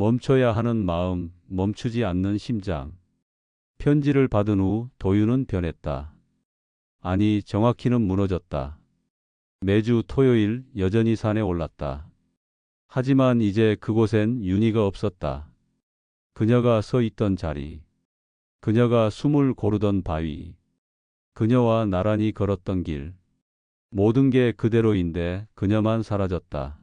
멈춰야 하는 마음, 멈추지 않는 심장. 편지를 받은 후 도윤은 변했다. 아니, 정확히는 무너졌다. 매주 토요일 여전히 산에 올랐다. 하지만 이제 그곳엔 윤희가 없었다. 그녀가 서 있던 자리, 그녀가 숨을 고르던 바위, 그녀와 나란히 걸었던 길. 모든 게 그대로인데 그녀만 사라졌다.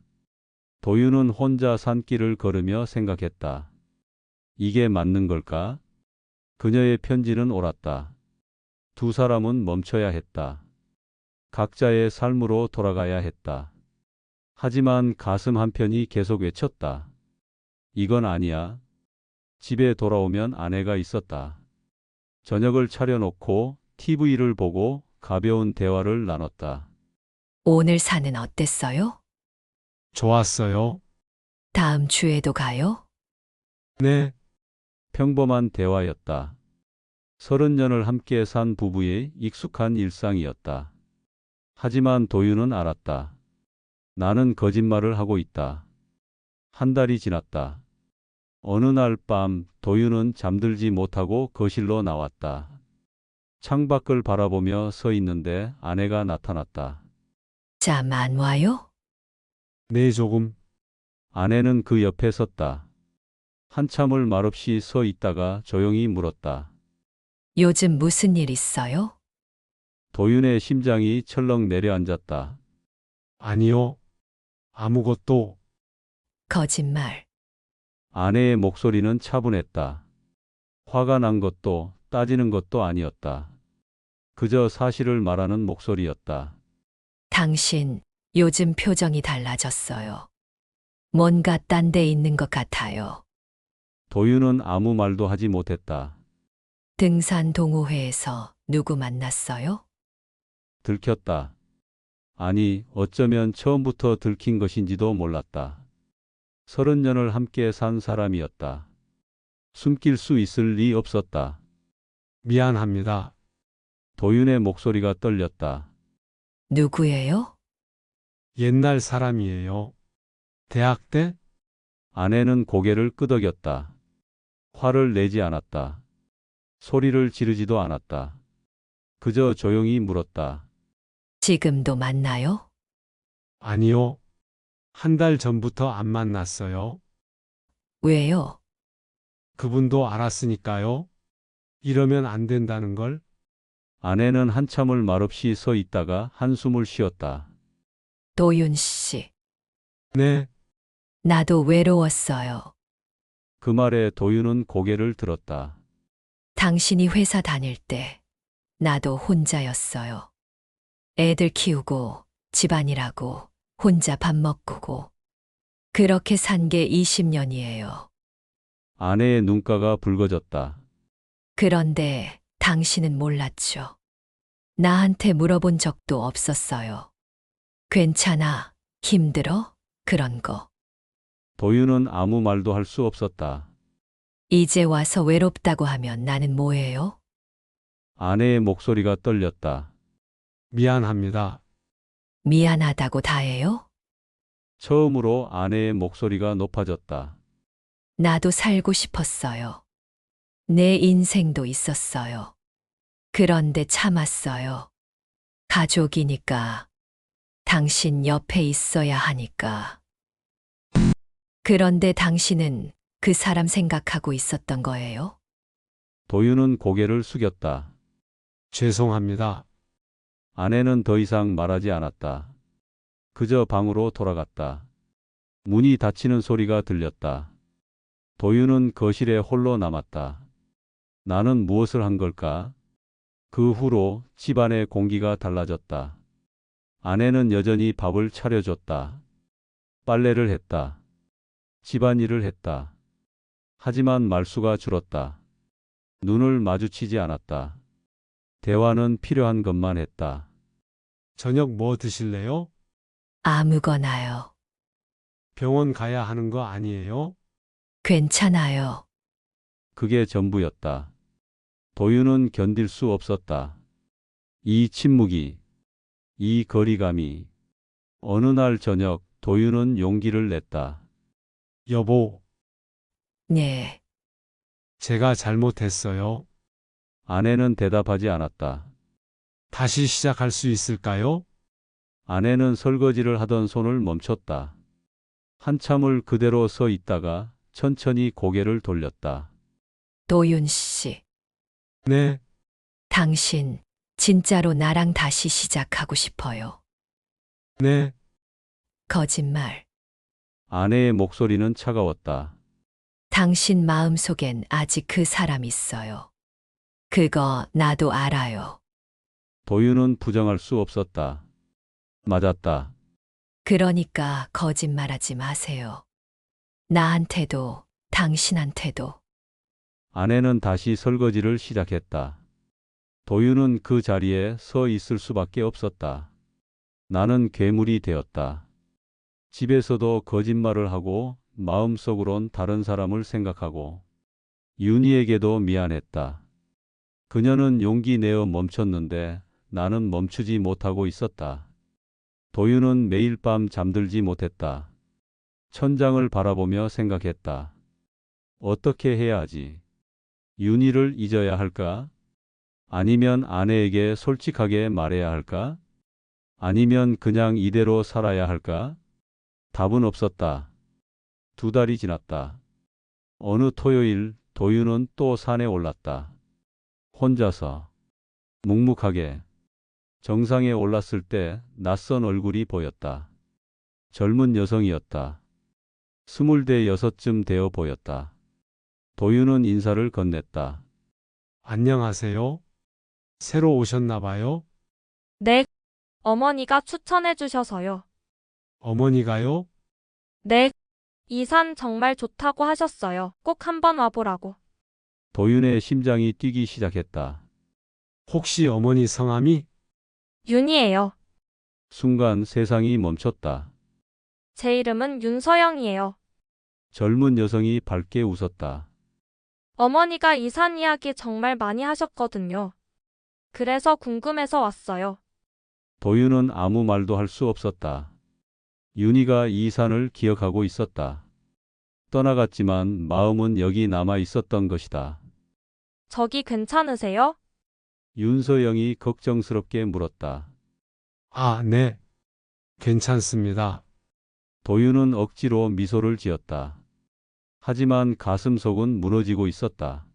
도윤은 혼자 산길을 걸으며 생각했다. 이게 맞는 걸까? 그녀의 편지는 옳았다. 두 사람은 멈춰야 했다. 각자의 삶으로 돌아가야 했다. 하지만 가슴 한편이 계속 외쳤다. 이건 아니야. 집에 돌아오면 아내가 있었다. 저녁을 차려놓고 TV를 보고 가벼운 대화를 나눴다. 오늘 산은 어땠어요? 좋았어요. 다음 주에도 가요? 네, 평범한 대화였다. 30년을 함께 산 부부의 익숙한 일상이었다. 하지만 도윤은 알았다. 나는 거짓말을 하고 있다. 한 달이 지났다. 어느 날 밤 도윤은 잠들지 못하고 거실로 나왔다. 창밖을 바라보며 서 있는데 아내가 나타났다. 잠 안 와요? 네 조금. 아내는 그 옆에 섰다. 한참을 말없이 서 있다가 조용히 물었다. 요즘 무슨 일 있어요? 도윤의 심장이 철렁 내려앉았다. 아니요. 아무것도. 거짓말. 아내의 목소리는 차분했다. 화가 난 것도 따지는 것도 아니었다. 그저 사실을 말하는 목소리였다. 당신, 요즘 표정이 달라졌어요. 뭔가 딴 데 있는 것 같아요. 도윤은 아무 말도 하지 못했다. 등산 동호회에서 누구 만났어요? 들켰다. 아니, 어쩌면 처음부터 들킨 것인지도 몰랐다. 30년을 함께 산 사람이었다. 숨길 수 있을 리 없었다. 미안합니다. 도윤의 목소리가 떨렸다. 누구예요? 옛날 사람이에요. 대학 때? 아내는 고개를 끄덕였다. 화를 내지 않았다. 소리를 지르지도 않았다. 그저 조용히 물었다. 지금도 만나요? 아니요. 한 달 전부터 안 만났어요. 왜요? 그분도 알았으니까요. 이러면 안 된다는 걸. 아내는 한참을 말없이 서 있다가 한숨을 쉬었다. 도윤 씨, 네, 나도 외로웠어요. 그 말에 도윤은 고개를 들었다. 당신이 회사 다닐 때 나도 혼자였어요. 애들 키우고 집안일하고 혼자 밥 먹고 그렇게 산 게 20년이에요. 아내의 눈가가 붉어졌다. 그런데 당신은 몰랐죠. 나한테 물어본 적도 없었어요. 괜찮아? 힘들어? 그런 거. 도윤은 아무 말도 할 수 없었다. 이제 와서 외롭다고 하면 나는 뭐예요? 아내의 목소리가 떨렸다. 미안합니다. 미안하다고 다해요? 처음으로 아내의 목소리가 높아졌다. 나도 살고 싶었어요. 내 인생도 있었어요. 그런데 참았어요. 가족이니까. 당신 옆에 있어야 하니까. 그런데 당신은 그 사람 생각하고 있었던 거예요? 도윤은 고개를 숙였다. 죄송합니다. 아내는 더 이상 말하지 않았다. 그저 방으로 돌아갔다. 문이 닫히는 소리가 들렸다. 도윤은 거실에 홀로 남았다. 나는 무엇을 한 걸까? 그 후로 집안의 공기가 달라졌다. 아내는 여전히 밥을 차려줬다. 빨래를 했다. 집안일을 했다. 하지만 말수가 줄었다. 눈을 마주치지 않았다. 대화는 필요한 것만 했다. 저녁 뭐 드실래요? 아무거나요. 병원 가야 하는 거 아니에요? 괜찮아요. 그게 전부였다. 도윤은 견딜 수 없었다. 이 침묵이, 이 거리감이. 어느 날 저녁 도윤은 용기를 냈다. 여보, 네. 제가 잘못했어요. 아내는 대답하지 않았다. 다시 시작할 수 있을까요? 아내는 설거지를 하던 손을 멈췄다. 한참을 그대로 서 있다가 천천히 고개를 돌렸다. 도윤 씨, 네, 당신 진짜로 나랑 다시 시작하고 싶어요. 네, 거짓말. 아내의 목소리는 차가웠다. 당신 마음속엔 아직 그 사람 있어요. 그거 나도 알아요. 도윤은 부정할 수 없었다. 맞았다. 그러니까 거짓말하지 마세요. 나한테도 당신한테도. 아내는 다시 설거지를 시작했다. 도윤은 그 자리에 서 있을 수밖에 없었다. 나는 괴물이 되었다. 집에서도 거짓말을 하고 마음속으론 다른 사람을 생각하고 윤희에게도 미안했다. 그녀는 용기 내어 멈췄는데 나는 멈추지 못하고 있었다. 도윤은 매일 밤 잠들지 못했다. 천장을 바라보며 생각했다. 어떻게 해야 하지? 윤희를 잊어야 할까? 아니면 아내에게 솔직하게 말해야 할까? 아니면 그냥 이대로 살아야 할까? 답은 없었다. 2달이 지났다. 어느 토요일 도윤은 또 산에 올랐다. 혼자서 묵묵하게 정상에 올랐을 때 낯선 얼굴이 보였다. 젊은 여성이었다. 26쯤 되어 보였다. 도윤은 인사를 건넸다. 안녕하세요. 새로 오셨나 봐요? 네, 어머니가 추천해 주셔서요. 어머니가요? 네, 이 산 정말 좋다고 하셨어요. 꼭 한번 와보라고. 도윤의 심장이 뛰기 시작했다. 혹시 어머니 성함이? 윤이에요. 순간 세상이 멈췄다. 제 이름은 윤서영이에요. 젊은 여성이 밝게 웃었다. 어머니가 이 산 이야기 정말 많이 하셨거든요. 그래서 궁금해서 왔어요. 도윤은 아무 말도 할 수 없었다. 윤희가 이 산을 기억하고 있었다. 떠나갔지만 마음은 여기 남아 있었던 것이다. 저기 괜찮으세요? 윤서영이 걱정스럽게 물었다. 아, 네. 괜찮습니다. 도윤은 억지로 미소를 지었다. 하지만 가슴속은 무너지고 있었다.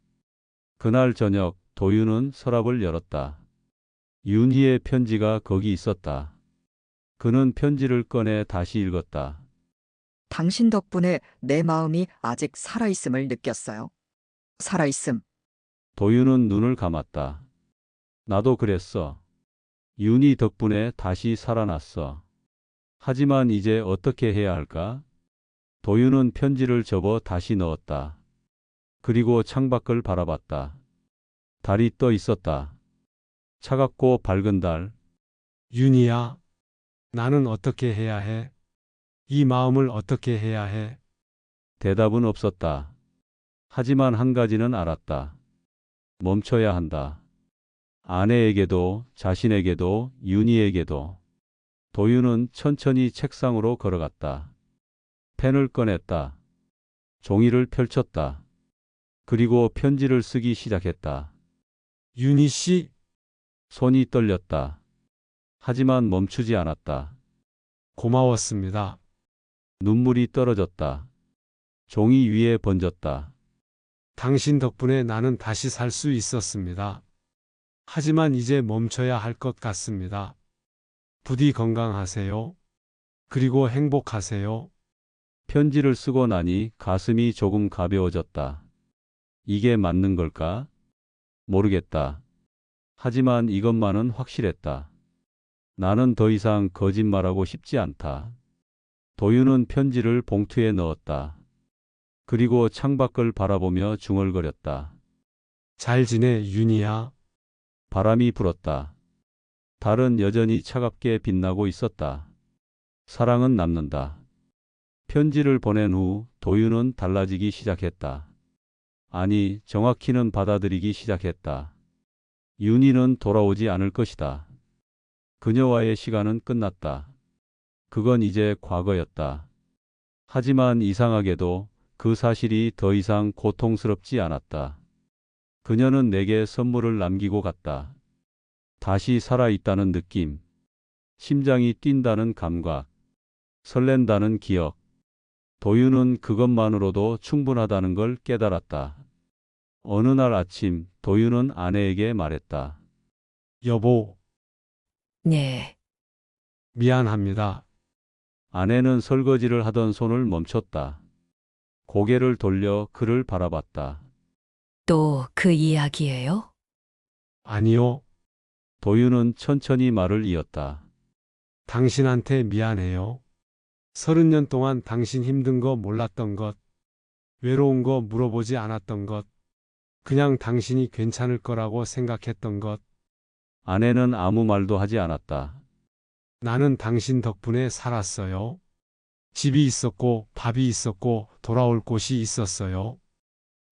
그날 저녁 도윤은 서랍을 열었다. 윤희의 편지가 거기 있었다. 그는 편지를 꺼내 다시 읽었다. 당신 덕분에 내 마음이 아직 살아있음을 느꼈어요. 살아있음. 도윤은 눈을 감았다. 나도 그랬어. 윤희 덕분에 다시 살아났어. 하지만 이제 어떻게 해야 할까? 도윤은 편지를 접어 다시 넣었다. 그리고 창밖을 바라봤다. 달이 떠 있었다. 차갑고 밝은 달. 윤희야, 나는 어떻게 해야 해? 이 마음을 어떻게 해야 해? 대답은 없었다. 하지만 한 가지는 알았다. 멈춰야 한다. 아내에게도 자신에게도 윤희에게도. 도윤은 천천히 책상으로 걸어갔다. 펜을 꺼냈다. 종이를 펼쳤다. 그리고 편지를 쓰기 시작했다. 윤희 씨, 손이 떨렸다. 하지만 멈추지 않았다. 고마웠습니다. 눈물이 떨어졌다. 종이 위에 번졌다. 당신 덕분에 나는 다시 살 수 있었습니다. 하지만 이제 멈춰야 할 것 같습니다. 부디 건강하세요. 그리고 행복하세요. 편지를 쓰고 나니 가슴이 조금 가벼워졌다. 이게 맞는 걸까? 모르겠다. 하지만 이것만은 확실했다. 나는 더 이상 거짓말하고 싶지 않다. 도윤은 편지를 봉투에 넣었다. 그리고 창밖을 바라보며 중얼거렸다. 잘 지내, 윤희야. 바람이 불었다. 달은 여전히 차갑게 빛나고 있었다. 사랑은 남는다. 편지를 보낸 후 도윤은 달라지기 시작했다. 아니, 정확히는 받아들이기 시작했다. 윤희는 돌아오지 않을 것이다. 그녀와의 시간은 끝났다. 그건 이제 과거였다. 하지만 이상하게도 그 사실이 더 이상 고통스럽지 않았다. 그녀는 내게 선물을 남기고 갔다. 다시 살아있다는 느낌, 심장이 뛴다는 감각, 설렌다는 기억. 도윤은 그것만으로도 충분하다는 걸 깨달았다. 어느 날 아침 도윤은 아내에게 말했다. 여보, 네, 미안합니다. 아내는 설거지를 하던 손을 멈췄다. 고개를 돌려 그를 바라봤다. 또 그 이야기예요? 아니요, 도윤은 천천히 말을 이었다. 당신한테 미안해요. 30년 동안 당신 힘든 거 몰랐던 것, 외로운 거 물어보지 않았던 것, 그냥 당신이 괜찮을 거라고 생각했던 것, 아내는 아무 말도 하지 않았다. 나는 당신 덕분에 살았어요. 집이 있었고, 밥이 있었고, 돌아올 곳이 있었어요.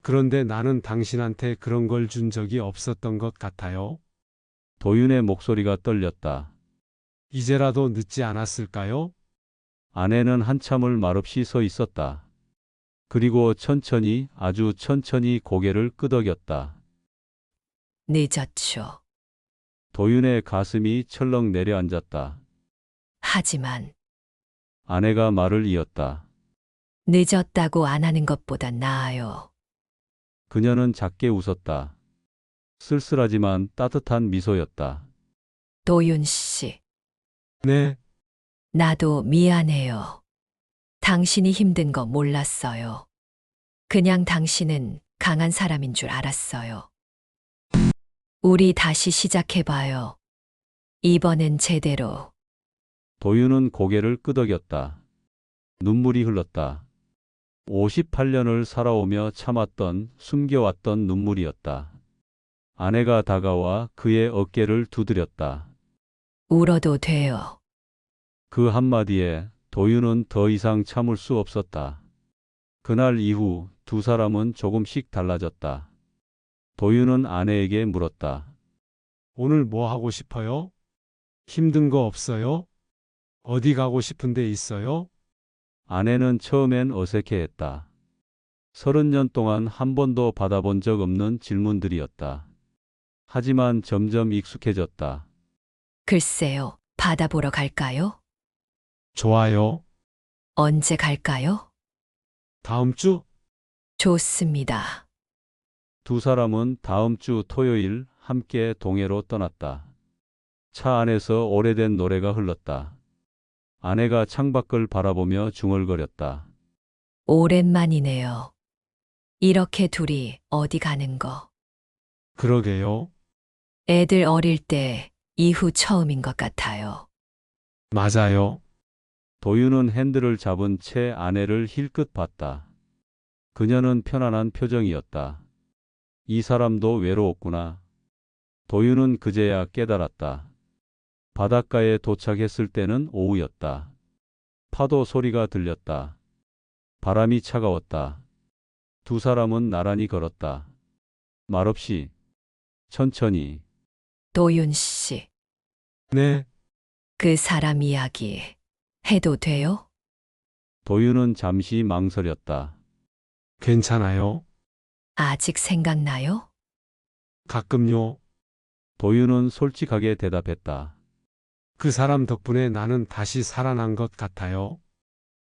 그런데 나는 당신한테 그런 걸 준 적이 없었던 것 같아요. 도윤의 목소리가 떨렸다. 이제라도 늦지 않았을까요? 아내는 한참을 말없이 서 있었다. 그리고 천천히, 아주 천천히 고개를 끄덕였다. 늦었죠. 도윤의 가슴이 철렁 내려앉았다. 하지만 아내가 말을 이었다. 늦었다고 안 하는 것보다 나아요. 그녀는 작게 웃었다. 쓸쓸하지만 따뜻한 미소였다. 도윤 씨, 네, 나도 미안해요. 당신이 힘든 거 몰랐어요. 그냥 당신은 강한 사람인 줄 알았어요. 우리 다시 시작해봐요. 이번엔 제대로. 도윤은 고개를 끄덕였다. 눈물이 흘렀다. 58년을 살아오며 참았던, 숨겨왔던 눈물이었다. 아내가 다가와 그의 어깨를 두드렸다. 울어도 돼요. 그 한마디에 도윤은 더 이상 참을 수 없었다. 그날 이후 두 사람은 조금씩 달라졌다. 도윤은 아내에게 물었다. 오늘 뭐 하고 싶어요? 힘든 거 없어요? 어디 가고 싶은 데 있어요? 아내는 처음엔 어색해했다. 30년 동안 한 번도 받아본 적 없는 질문들이었다. 하지만 점점 익숙해졌다. 글쎄요, 바다 보러 갈까요? 좋아요. 언제 갈까요? 다음 주? 좋습니다. 두 사람은 다음 주 토요일 함께 동해로 떠났다. 차 안에서 오래된 노래가 흘렀다. 아내가 창밖을 바라보며 중얼거렸다. 오랜만이네요. 이렇게 둘이 어디 가는 거. 그러게요. 애들 어릴 때 이후 처음인 것 같아요. 맞아요. 도윤은 핸들을 잡은 채 아내를 힐끗 봤다. 그녀는 편안한 표정이었다. 이 사람도 외로웠구나. 도윤은 그제야 깨달았다. 바닷가에 도착했을 때는 오후였다. 파도 소리가 들렸다. 바람이 차가웠다. 두 사람은 나란히 걸었다. 말없이, 천천히. 도윤 씨, 네, 그 사람 이야기 해도 돼요? 도윤은 잠시 망설였다. 괜찮아요. 아직 생각나요? 가끔요. 도윤은 솔직하게 대답했다. 그 사람 덕분에 나는 다시 살아난 것 같아요.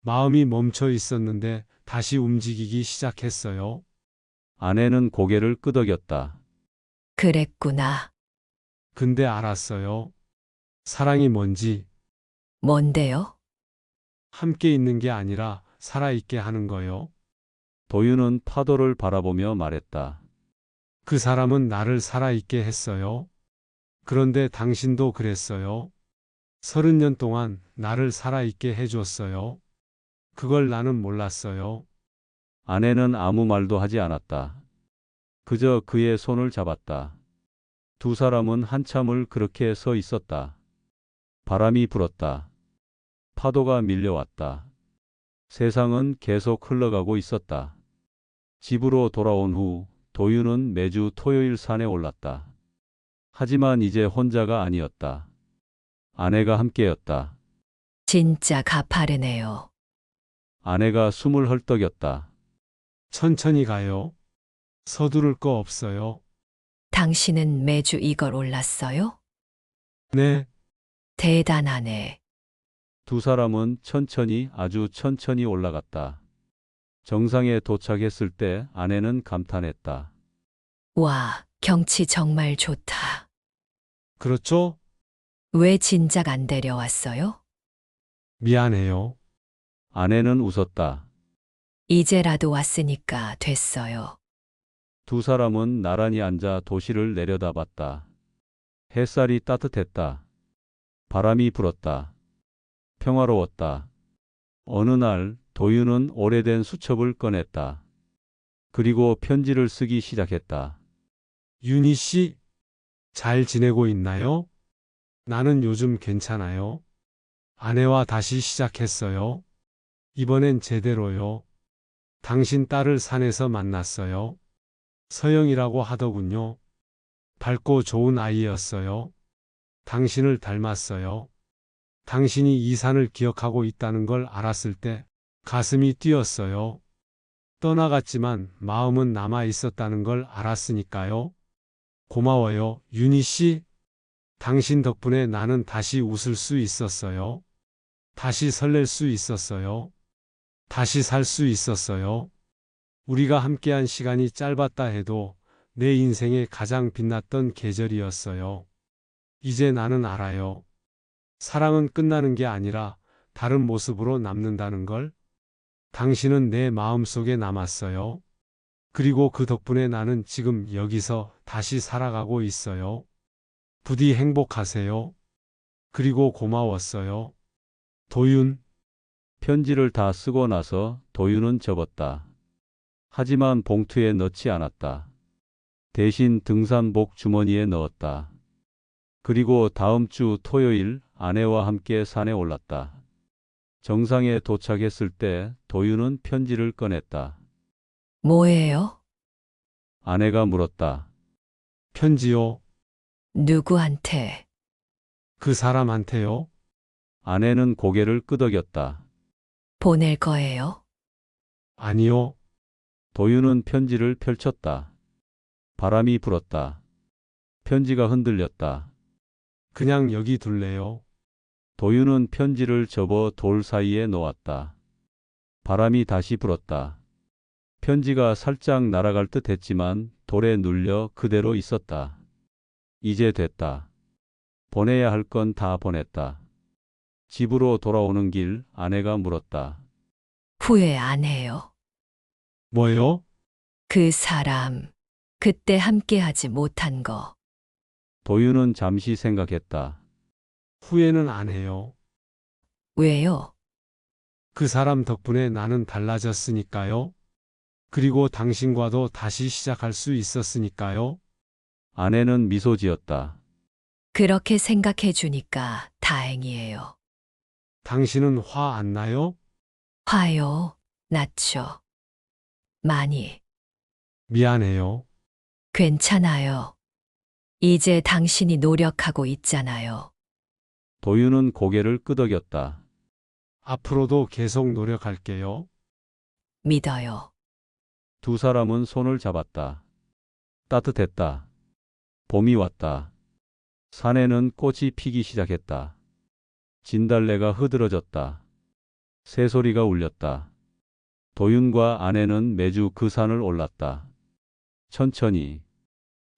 마음이 멈춰 있었는데 다시 움직이기 시작했어요. 아내는 고개를 끄덕였다. 그랬구나. 근데 알았어요. 사랑이 뭔지 뭔데요? 함께 있는 게 아니라 살아있게 하는 거요. 도윤은 파도를 바라보며 말했다. 그 사람은 나를 살아있게 했어요. 그런데 당신도 그랬어요. 30년 동안 나를 살아있게 해줬어요. 그걸 나는 몰랐어요. 아내는 아무 말도 하지 않았다. 그저 그의 손을 잡았다. 두 사람은 한참을 그렇게 서 있었다. 바람이 불었다. 파도가 밀려왔다. 세상은 계속 흘러가고 있었다. 집으로 돌아온 후 도윤은 매주 토요일 산에 올랐다. 하지만 이제 혼자가 아니었다. 아내가 함께였다. 진짜 가파르네요. 아내가 숨을 헐떡였다. 천천히 가요. 서두를 거 없어요. 당신은 매주 이걸 올랐어요? 네, 대단하네. 두 사람은 천천히 아주 천천히 올라갔다. 정상에 도착했을 때 아내는 감탄했다. 와, 경치 정말 좋다. 그렇죠? 왜 진작 안 데려왔어요? 미안해요. 아내는 웃었다. 이제라도 왔으니까 됐어요. 두 사람은 나란히 앉아 도시를 내려다봤다. 햇살이 따뜻했다. 바람이 불었다. 평화로웠다. 어느 날 도윤은 오래된 수첩을 꺼냈다. 그리고 편지를 쓰기 시작했다. 윤희 씨, 잘 지내고 있나요? 나는 요즘 괜찮아요. 아내와 다시 시작했어요. 이번엔 제대로요. 당신 딸을 산에서 만났어요. 서영이라고 하더군요. 밝고 좋은 아이였어요. 당신을 닮았어요. 당신이 이 산을 기억하고 있다는 걸 알았을 때 가슴이 뛰었어요. 떠나갔지만 마음은 남아 있었다는 걸 알았으니까요. 고마워요, 윤희 씨. 당신 덕분에 나는 다시 웃을 수 있었어요. 다시 설렐 수 있었어요. 다시 살 수 있었어요. 우리가 함께한 시간이 짧았다 해도 내 인생에 가장 빛났던 계절이었어요. 이제 나는 알아요. 사랑은 끝나는 게 아니라 다른 모습으로 남는다는 걸. 당신은 내 마음속에 남았어요. 그리고 그 덕분에 나는 지금 여기서 다시 살아가고 있어요. 부디 행복하세요. 그리고 고마웠어요. 도윤. 편지를 다 쓰고 나서 도윤은 접었다. 하지만 봉투에 넣지 않았다. 대신 등산복 주머니에 넣었다. 그리고 다음 주 토요일 아내와 함께 산에 올랐다. 정상에 도착했을 때 도윤은 편지를 꺼냈다. 뭐예요? 아내가 물었다. 편지요. 누구한테? 그 사람한테요. 아내는 고개를 끄덕였다. 보낼 거예요? 아니요. 도윤은 편지를 펼쳤다. 바람이 불었다. 편지가 흔들렸다. 그냥 여기 둘래요. 도윤은 편지를 접어 돌 사이에 놓았다. 바람이 다시 불었다. 편지가 살짝 날아갈 듯 했지만 돌에 눌려 그대로 있었다. 이제 됐다. 보내야 할 건 다 보냈다. 집으로 돌아오는 길 아내가 물었다. 후회 안 해요. 뭐요? 그 사람, 그때 함께하지 못한 거. 도윤은 잠시 생각했다. 후회는 안 해요. 왜요? 그 사람 덕분에 나는 달라졌으니까요. 그리고 당신과도 다시 시작할 수 있었으니까요. 아내는 미소 지었다. 그렇게 생각해 주니까 다행이에요. 당신은 화 안 나요? 화요, 났죠. 많이. 미안해요. 괜찮아요. 이제 당신이 노력하고 있잖아요. 도윤은 고개를 끄덕였다. 앞으로도 계속 노력할게요. 믿어요. 두 사람은 손을 잡았다. 따뜻했다. 봄이 왔다. 산에는 꽃이 피기 시작했다. 진달래가 흐드러졌다. 새소리가 울렸다. 도윤과 아내는 매주 그 산을 올랐다. 천천히.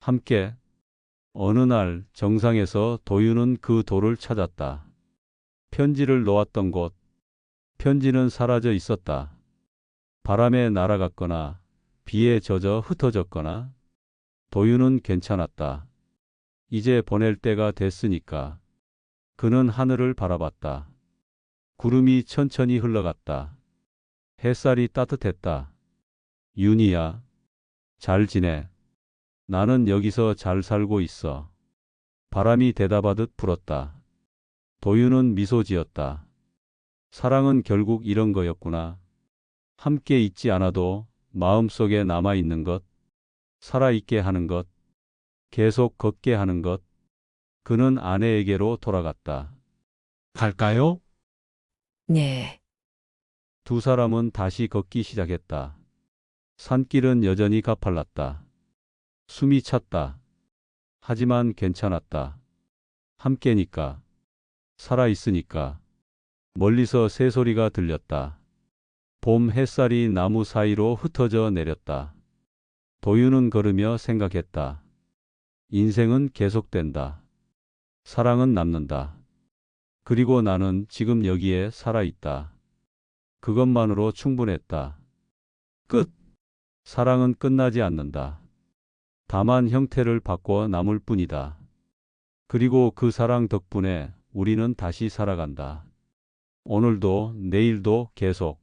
함께. 어느 날 정상에서 도윤은 그 돌을 찾았다. 편지를 놓았던 곳. 편지는 사라져 있었다. 바람에 날아갔거나 비에 젖어 흩어졌거나. 도윤은 괜찮았다. 이제 보낼 때가 됐으니까. 그는 하늘을 바라봤다. 구름이 천천히 흘러갔다. 햇살이 따뜻했다. 윤희야, 잘 지내. 나는 여기서 잘 살고 있어. 바람이 대답하듯 불었다. 도윤은 미소 지었다. 사랑은 결국 이런 거였구나. 함께 있지 않아도 마음속에 남아있는 것, 살아있게 하는 것, 계속 걷게 하는 것. 그는 아내에게로 돌아갔다. 갈까요? 네. 두 사람은 다시 걷기 시작했다. 산길은 여전히 가팔랐다. 숨이 찼다. 하지만 괜찮았다. 함께니까. 살아있으니까. 멀리서 새소리가 들렸다. 봄 햇살이 나무 사이로 흩어져 내렸다. 도윤은 걸으며 생각했다. 인생은 계속된다. 사랑은 남는다. 그리고 나는 지금 여기에 살아있다. 그것만으로 충분했다. 끝. 사랑은 끝나지 않는다. 다만 형태를 바꿔 남을 뿐이다. 그리고 그 사랑 덕분에 우리는 다시 살아간다. 오늘도 내일도 계속.